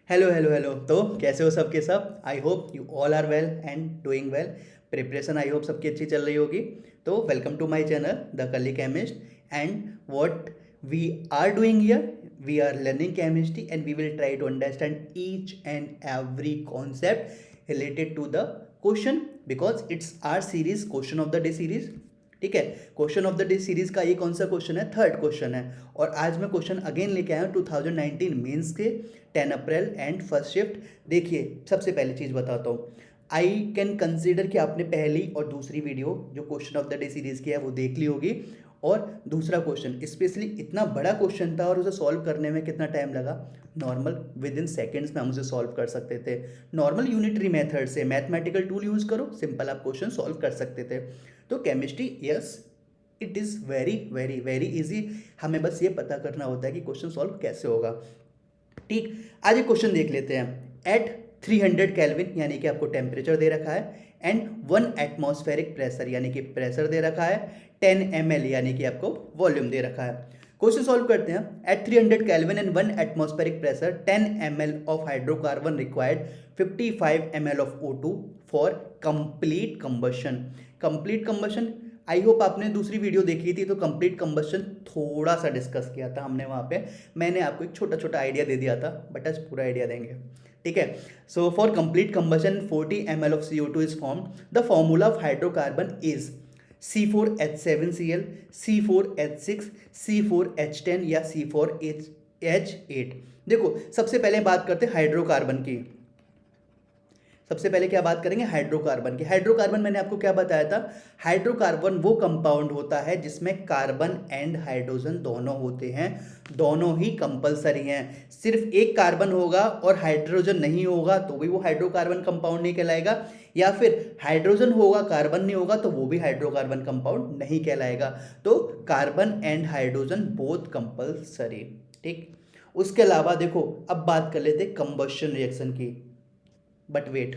Hello hello hello. तो कैसे हो सबके सब? I hope you all are well and doing well. Preparation I hope सबकी अच्छी चल रही होगी। तो welcome to my channel the Kali chemist. And what we are doing here, we are learning chemistry and we will try to understand each and every concept related to the question, because it's our series, question of the day series. ठीक है, question of the day series का ये कौन सा question है? Third question है। और आज मैं क्वेश्चन अगेन लेके आया हूँ 2019 मेंस के 10 अप्रैल एंड फर्स्ट शिफ्ट। देखिए, सबसे पहली चीज़ बताता हूँ, आई कैन कंसिडर कि आपने पहली और दूसरी वीडियो जो question of the day series की है वो देख ली होगी। और दूसरा क्वेश्चन स्पेशली इतना बड़ा क्वेश्चन था और उसे सॉल्व करने में कितना टाइम लगा? नॉर्मल विद इन सेकेंड्स में हम उसे सॉल्व कर सकते थे। नॉर्मल यूनिटरी मेथड से मैथमेटिकल टूल यूज़ करो, सिंपल आप क्वेश्चन सॉल्व कर सकते थे। तो chemistry, yes, it is very very very easy. हमें बस ये पता करना होता है कि क्वेश्चन सॉल्व कैसे होगा। ठीक, आज एक क्वेश्चन देख लेते हैं। एट 300 केल्विन यानी कि आपको टेम्परेचर दे रखा है एंड 1 एटमॉस्फेरिक प्रेशर यानी कि प्रेशर दे रखा है, 10 ml यानी कि आपको वॉल्यूम दे रखा है। क्वेश्चन सॉल्व करते हैं। At 300 kelvin and 1 atmospheric pressure 10 ml of hydrocarbon required 55 ml of O2 for complete combustion. Complete combustion, I hope आपने दूसरी वीडियो देखी थी तो कंप्लीट कंबशन थोड़ा सा डिस्कस किया था हमने वहाँ पे। मैंने आपको एक छोटा छोटा आइडिया दे दिया था, बट आज पूरा आइडिया देंगे। ठीक है, so for complete combustion 40 ml of CO2 is form. The formula of hydrocarbon is C4H7Cl, C4H6, C4H10 या C4H8। देखो, सबसे पहले बात करते हैं हाइड्रोकार्बन की। सबसे पहले क्या बात करेंगे? हाइड्रोकार्बन की। हाइड्रोकार्बन मैंने आपको क्या बताया था? हाइड्रोकार्बन वो कंपाउंड होता है जिसमें कार्बन एंड हाइड्रोजन दोनों होते हैं, दोनों ही कंपलसरी हैं। सिर्फ एक कार्बन होगा और हाइड्रोजन नहीं होगा तो भी वो हाइड्रोकार्बन कंपाउंड नहीं कहलाएगा, या फिर हाइड्रोजन होगा कार्बन नहीं होगा तो वो भी हाइड्रोकार्बन कंपाउंड नहीं कहलाएगा। तो carbon and hydrogen both compulsory. ठीक, उसके अलावा देखो, अब बात कर लेते कंबशन रिएक्शन की। बट वेट,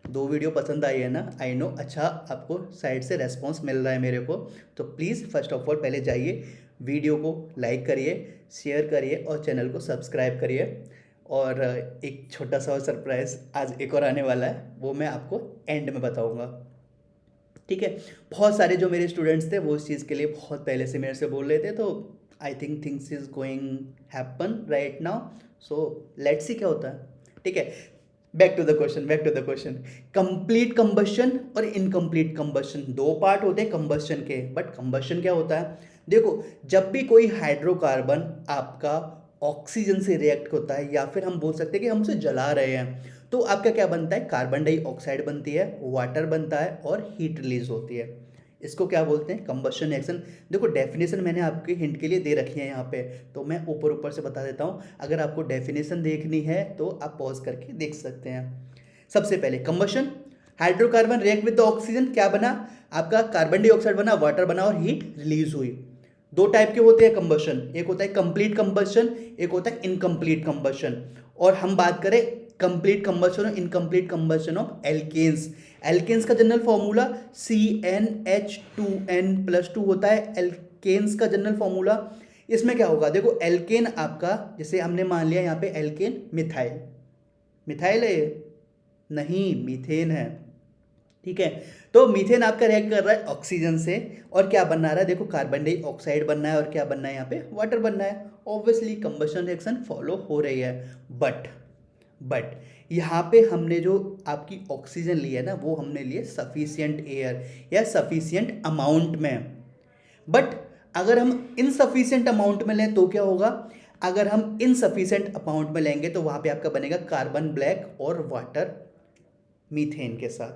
दो वीडियो पसंद आई है ना? आई नो, अच्छा आपको साइड से रेस्पॉन्स मिल रहा है मेरे को। तो प्लीज़ फर्स्ट ऑफ ऑल पहले जाइए, वीडियो को लाइक करिए, शेयर करिए और चैनल को सब्सक्राइब करिए। और एक छोटा सा सरप्राइज़ आज एक और आने वाला है, वो मैं आपको एंड में बताऊंगा। ठीक है, बहुत सारे जो मेरे स्टूडेंट्स थे वो इस चीज़ के लिए बहुत पहले से मेरे से बोल रहे थे, तो I think things is going happen right now. So let's see क्या होता है। ठीक है, back to the question, back to the question. Complete combustion और इनकम्प्लीट कंबशन, दो पार्ट होते हैं कंबशन के। बट कंबशन क्या होता है? देखो, जब भी कोई हाइड्रोकार्बन आपका ऑक्सीजन से रिएक्ट होता है, या फिर हम बोल सकते हैं कि हम उसे जला रहे हैं, तो आपका क्या बनता है? कार्बन डाइऑक्साइड बनती है, वाटर बनता है और हीट रिलीज होती है। इसको क्या बोलते हैं? Combustion reaction. देखो, डेफिनेशन मैंने आपके हिंट के लिए दे रखी है यहाँ पे, तो मैं ऊपर ऊपर से बता देता हूँ। अगर आपको डेफिनेशन देखनी है तो आप पॉज करके देख सकते हैं। सबसे पहले combustion, hydrocarbon react with the oxygen, क्या बना? आपका कार्बन डाइऑक्साइड बना, वाटर बना और हीट रिलीज हुई। दो टाइप के होते हैं कंबशन, एक होता है कंप्लीट कंबशन, एक होता है इनकम्प्लीट कंबशन। और हम बात करें कंप्लीट कंबशन और incomplete combustion of alkanes. Alkanes का जनरल फॉर्मूला CnH2n+2 होता है, एल्केन्स का जनरल फॉर्मूला। इसमें क्या होगा? देखो, एल्केन आपका, जैसे हमने मान लिया यहाँ पे एल्केन मिथाइल, मिथाइल है ये? नहीं, मीथेन है। ठीक है, तो मीथेन आपका रिएक्ट कर रहा है ऑक्सीजन से, और क्या बना रहा है? देखो, कार्बन डाइऑक्साइड बनना है और क्या बनना है? यहाँ पे वाटर बनना है। ऑब्वियसली कंबशन रिएक्शन फॉलो हो रही है। बट यहाँ पे हमने जो आपकी ऑक्सीजन ली है ना, वो हमने लिए सफिशियंट एयर या सफिशियंट अमाउंट में। बट अगर हम इनसफिशियंट अमाउंट में लें तो क्या होगा? अगर हम इनसफिशियंट अमाउंट में लेंगे तो वहाँ पे आपका बनेगा कार्बन ब्लैक और वाटर मीथेन के साथ।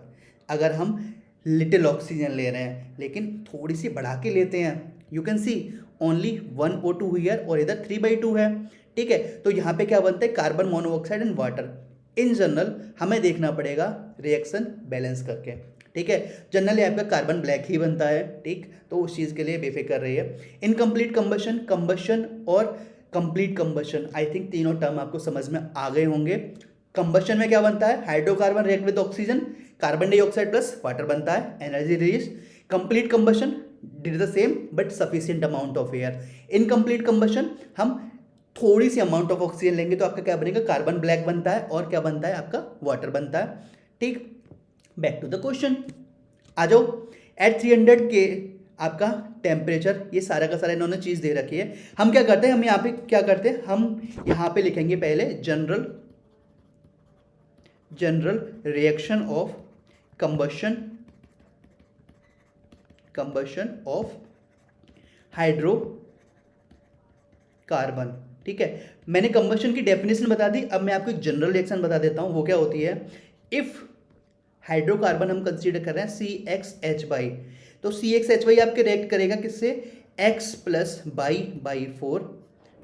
अगर हम लिटिल ऑक्सीजन ले रहे हैं लेकिन थोड़ी सी बढ़ा के लेते हैं, you can see only 1O2 here और इधर 3/2 है। ठीक है, तो यहाँ पे क्या बनता है? Carbon monoxide and water. In general हमें देखना पड़ेगा रिएक्शन बैलेंस करके। ठीक है, जनरली आपका कार्बन ब्लैक ही बनता है। ठीक, तो उस चीज़ के लिए बेफिक्र रहिए। इनकम्प्लीट कंबशन, कंबशन और कंप्लीट कंबशन, आई थिंक तीनों टर्म आपको समझ में आ गए होंगे। कंबशन में क्या बनता है? Hydrocarbon react with oxygen, carbon dioxide plus water बनता है, energy release. Complete combustion did the same but sufficient amount of air. Incomplete combustion, हम थोड़ी सी अमाउंट ऑफ ऑक्सीजन लेंगे तो आपका क्या बनेगा, कार्बन ब्लैक बनता है और क्या बनता है आपका, वाटर बनता है। ठीक, बैक टू द क्वेश्चन आ जाओ। एट 300 के आपका टेम्परेचर, ये सारा का सारा इन्होंने चीज़ दे रखी है। हम क्या करते हैं, हम यहाँ पे क्या करते हैं, हम यहाँ पे लिखेंगे पहले general reaction of combustion of hydrocarbon. ठीक है, मैंने कंबशन की डेफिनेशन बता दी, अब मैं आपको एक जनरल रिएक्शन बता देता हूँ। वो क्या होती है, इफ हाइड्रोकार्बन हम कंसीडर कर रहे हैं CXH, तो CXH आपके रिएक्ट करेगा किससे, X प्लस बाई 4।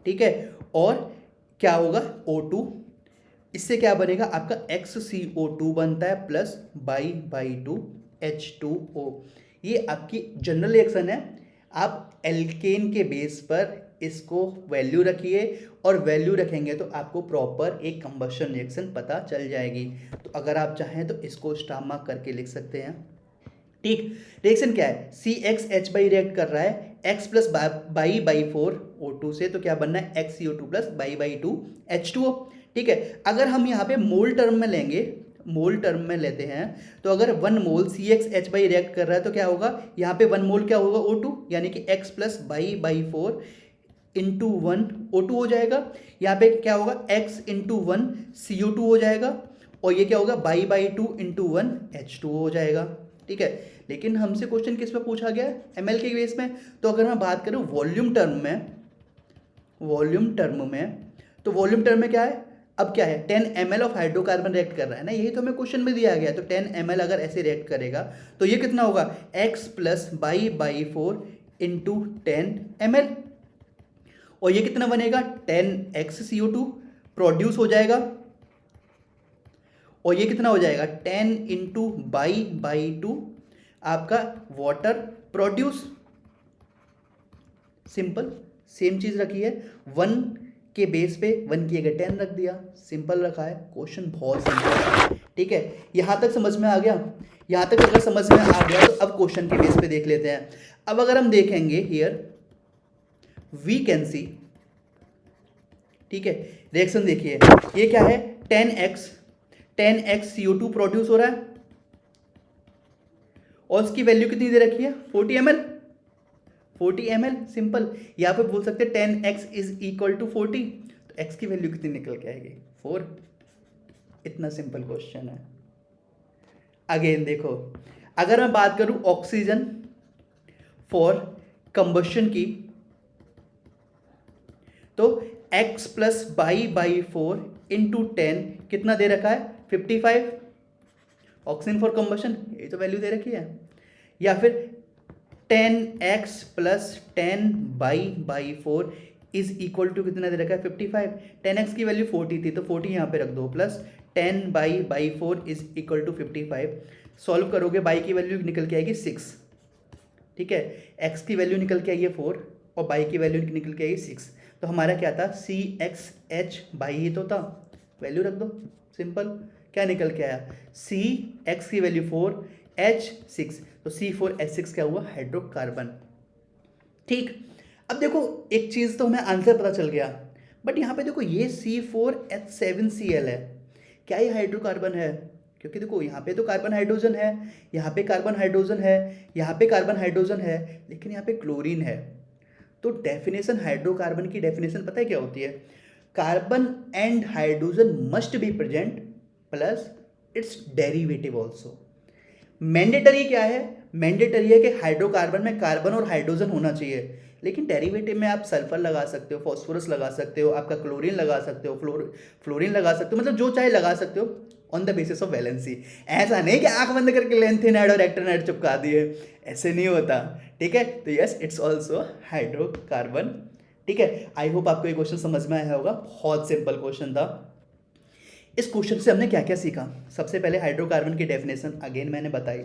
ठीक है, और क्या होगा O2, इससे क्या बनेगा आपका XCO2 बनता है प्लस बाई 2 H2O। ये आपकी जनरल रिएक्शन है। आप एल्केन के बेस पर इसको वैल्यू रखिए, और वैल्यू रखेंगे तो आपको प्रॉपर एक कंबशन रिएक्शन पता चल जाएगी। तो अगर आप चाहें तो इसको स्टार मार्क करके लिख सकते हैं। ठीक, रिएक्शन क्या है, CXH रिएक्ट कर रहा है X प्लस बाई 4 O2 से, तो क्या बनना है XCO2 प्लस बाई 2 H2O। ठीक है, अगर हम यहाँ पे मोल टर्म में लेंगे, मोल टर्म में लेते हैं, तो अगर 1 मोल CXH रिएक्ट कर रहा है तो क्या होगा, यहाँ पे 1 मोल क्या होगा O2, यानी कि X plus by 4 into 1 O2 हो जाएगा। यहाँ पे क्या होगा, X इंटू 1 CO2 हो जाएगा, और ये क्या होगा, बाई 2 इंटू 1 H2O हो जाएगा। ठीक है, लेकिन हमसे क्वेश्चन किस में पूछा गया, ml के बेस में। तो अगर मैं बात करूँ वॉल्यूम टर्म में, तो वॉल्यूम टर्म में क्या है, अब क्या है, 10 ml ऑफ हाइड्रोकार्बन रिएक्ट कर रहा है ना, यही तो हमें क्वेश्चन में दिया गया। तो 10 ml अगर ऐसे रिएक्ट करेगा तो ये कितना होगा, X plus by 4 into 10 ml, और ये कितना बनेगा, 10x CO2 प्रोड्यूस हो जाएगा, और ये कितना हो जाएगा, 10 इंटू बाई 2 आपका वाटर प्रोड्यूस। सिंपल, सेम चीज रखी है, 1 के बेस पे 1 की जगह 10 रख दिया, सिंपल रखा है, क्वेश्चन बहुत सिंपल है। ठीक है, यहां तक समझ में आ गया, यहां तक अगर समझ में आ गया तो अब क्वेश्चन के बेस पे देख लेते हैं। अब अगर हम देखेंगे हियर वी कैन सी, ठीक है, रिएक्शन देखिए, ये क्या है, 10x CO2 प्रोड्यूस हो रहा है, और उसकी वैल्यू कितनी दे रखी है, 40 ml। सिंपल, यहाँ पे बोल सकते हैं 10x इज इक्वल टू 40, तो x की वैल्यू कितनी निकल के आएगी, 4। इतना सिंपल क्वेश्चन है। अगेन देखो, अगर मैं बात करूं ऑक्सीजन फॉर कंबशन की, तो x प्लस बाई 4 इंटू 10 कितना दे रखा है, 55 ऑक्सीजन फॉर कंबशन, ये तो वैल्यू दे रखी है। या फिर 10x plus 10 by 4 is equal to कितना दे रखा है, 55। 10x की वैल्यू 40 थी तो 40 यहाँ पे रख दो, plus 10 by 4 is equal to 55। Solve करोगे, बाई की वैल्यू निकल के आएगी 6। ठीक है, x की वैल्यू निकल के आई है 4 और बाई की वैल्यू निकल के आई 6। तो हमारा क्या था, CXH बाई ही तो था, वैल्यू रख दो, सिंपल। क्या निकल के आया, CX की वैल्यू 4, H6, तो C4H6 क्या हुआ, हाइड्रोकार्बन। ठीक, अब देखो एक चीज़ तो हमें आंसर पता चल गया, बट यहाँ पे देखो ये C4H7Cl है, क्या ये हाइड्रोकार्बन है, क्योंकि देखो यहाँ पे तो कार्बन हाइड्रोजन है, यहाँ पे कार्बन हाइड्रोजन है, यहाँ पे कार्बन हाइड्रोजन है, लेकिन यहाँ पे क्लोरीन है। तो डेफिनेशन हाइड्रोकार्बन की डेफिनेशन पता है क्या होती है, carbon and hydrogen must be present plus it's derivative also. Mandatory क्या है, मैंडेटरी है कि हाइड्रोकार्बन में कार्बन और हाइड्रोजन होना चाहिए, लेकिन डेरिवेटिव में आप सल्फर लगा सकते हो, फॉस्फोरस लगा सकते हो, आपका क्लोरीन लगा सकते हो, फ्लोरीन लगा सकते हो, मतलब जो चाहे लगा सकते हो on the basis of valency. ऐसा नहीं कि आंख बंद करके लेंथेनाइड और एक्टिनाइड चिपका दिए, ऐसे नहीं होता। ठीक है, तो यस इट्स ऑल्सो हाइड्रोकार्बन। ठीक है, आई होप आपको ये क्वेश्चन समझ में आया होगा, बहुत सिंपल क्वेश्चन था। इस क्वेश्चन से हमने क्या क्या सीखा, सबसे पहले हाइड्रोकार्बन की डेफिनेशन अगेन मैंने बताई।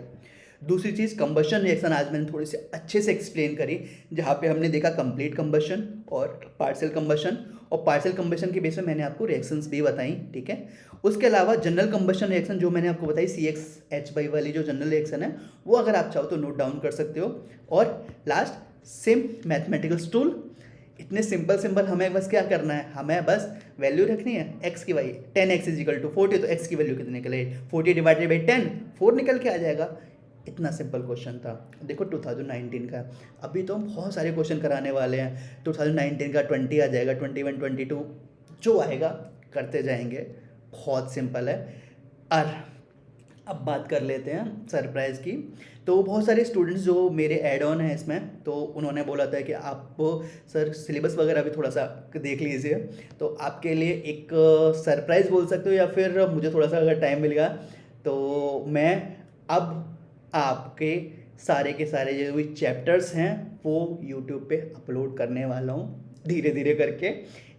दूसरी चीज़ कंबशन रिएक्शन आज मैंने थोड़ी सी अच्छे से एक्सप्लेन करी, जहाँ पे हमने देखा कंप्लीट कंबशन और पार्शियल कंबशन, और पार्शियल कंबशन के बेस में मैंने आपको रिएक्शंस भी बताई। ठीक है, उसके अलावा जनरल कंबशन रिएक्शन जो मैंने आपको बताई CXH वाली जो जनरल रिएक्शन है, वो अगर आप चाहो तो नोट डाउन कर सकते हो। और लास्ट सिम मैथमेटिकल टूल, इतने सिंपल सिंपल हमें बस क्या करना है, हमें बस वैल्यू रखनी है एक्स की Y. 10x is equal to 40, तो एक्स की वैल्यू कितनी निकले 40 डिवाइडेड बाई 10, 4 निकल के आ जाएगा। इतना सिंपल क्वेश्चन था। देखो 2019 का, अभी तो हम बहुत सारे क्वेश्चन कराने वाले हैं। 2019 का 20 आ जाएगा, 21, 22 जो आएगा करते जाएंगे, बहुत सिंपल है। और अब बात कर लेते हैं सरप्राइज़ की। तो बहुत सारे स्टूडेंट्स जो मेरे ऐड ऑन हैं इसमें, तो उन्होंने बोला था कि आप सर सिलेबस वगैरह भी थोड़ा सा देख लीजिए, तो आपके लिए एक सरप्राइज़ बोल सकते हो, या फिर मुझे थोड़ा सा अगर टाइम मिलेगा तो मैं अब आपके सारे के सारे जो भी चैप्टर्स हैं वो यूट्यूब पे अपलोड करने वाला हूँ धीरे धीरे करके।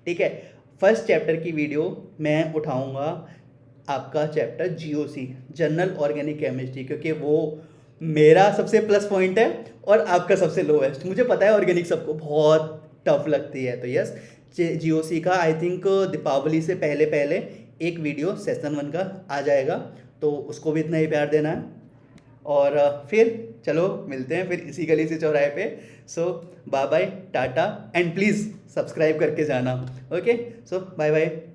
ठीक है, फर्स्ट चैप्टर की वीडियो मैं उठाऊँगा आपका chapter GOC, general organic chemistry, क्योंकि वो मेरा सबसे प्लस पॉइंट है और आपका सबसे लोएस्ट। मुझे पता है ऑर्गेनिक सबको बहुत टफ लगती है, तो यस जीओसी का आई थिंक दीपावली से पहले पहले एक वीडियो सेशन 1 का आ जाएगा, तो उसको भी इतना ही प्यार देना है। और फिर चलो मिलते हैं फिर इसी गली से चौराहे पे। So bye bye, tata, and please subscribe करके जाना। Okay, so bye bye.